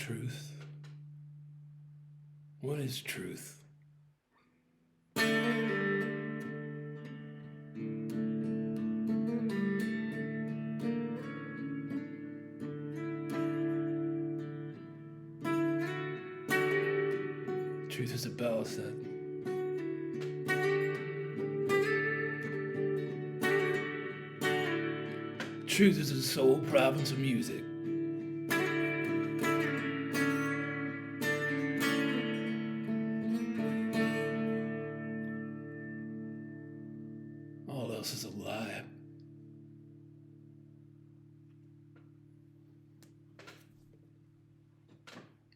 Truth. What is truth? Truth is a balliset. Truth is the sole province of music. All else is a lie.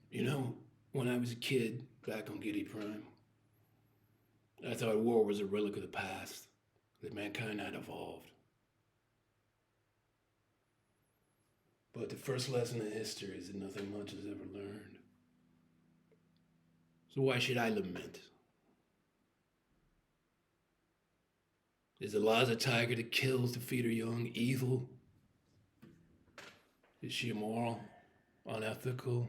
You know, when I was a kid, back on Giddy Prime, I thought war was a relic of the past, that mankind had evolved. But the first lesson in history is that nothing much is ever learned. So why should I lament? Is Eliza tiger that kills to feed her young evil? Is she immoral, unethical?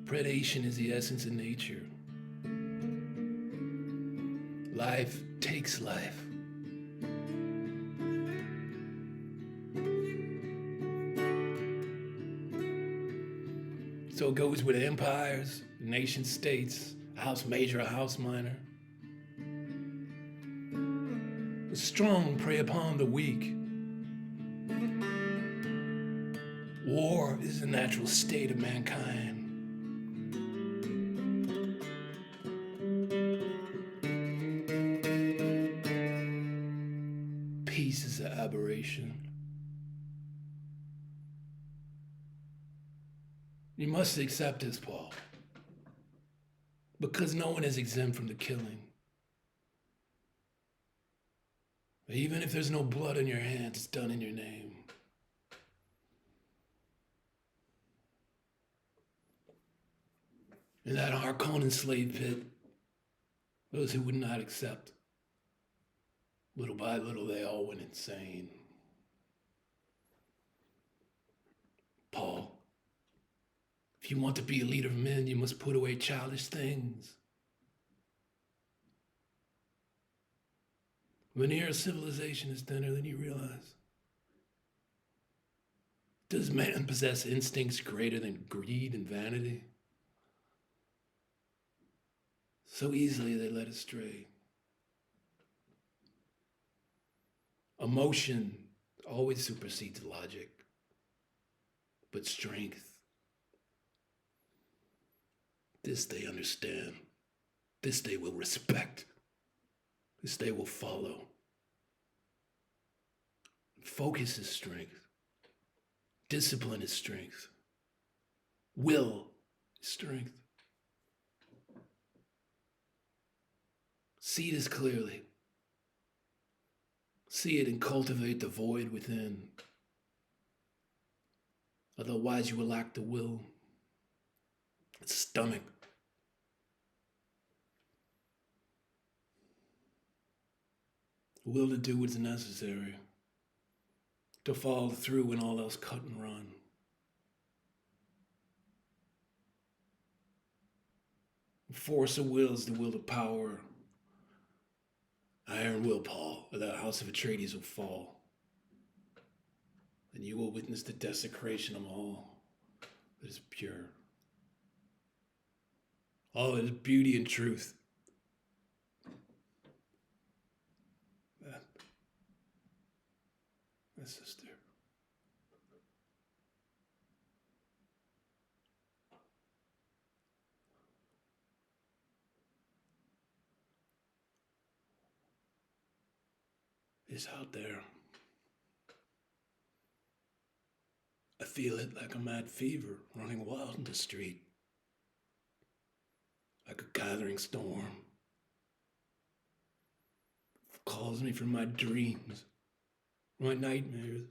Predation is the essence of nature. Life takes life. So it goes with empires, nation states, a house major, a house minor. The strong prey upon the weak. War is the natural state of mankind. Peace is an aberration. You must accept this, Paul, because no one is exempt from the killing. Even if there's no blood in your hands, it's done in your name. In that Harkonnen slave pit, those who would not accept, little by little, they all went insane. Paul, if you want to be a leader of men, you must put away childish things. Veneer civilization is thinner than you realize. Does man possess instincts greater than greed and vanity? So easily they led astray. Emotion always supersedes logic, but strength, this they understand. This they will respect. This they will follow. Focus is strength. Discipline is strength. Will is strength. See this clearly. See it and cultivate the void within. Otherwise you will lack the will, the stomach. Will to do what's necessary. To follow through when all else cut and run. Force of will is the will to power. Iron will, Paul, or the house of Atreides will fall. And you will witness the desecration of all that is pure. All that is beauty and truth. My sister. Is out there. I feel it like a mad fever running wild in the street. Like a gathering storm. It calls me from my dreams, my nightmares.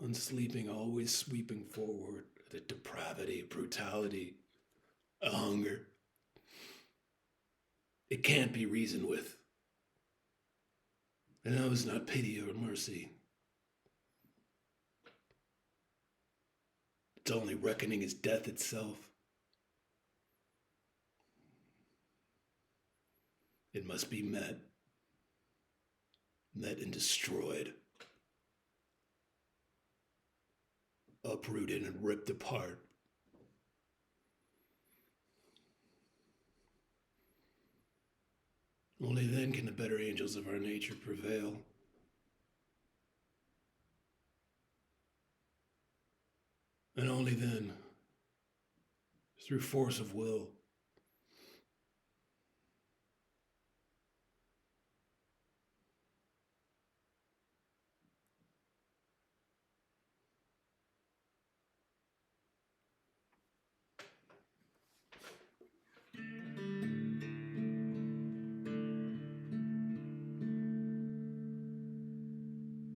Unsleeping, always sweeping forward. The depravity, brutality, a hunger. It can't be reasoned with. and knows not pity or mercy. Its only reckoning is death itself. It must be met and destroyed, uprooted and ripped apart. Only then can the better angels of our nature prevail. And only then, through force of will,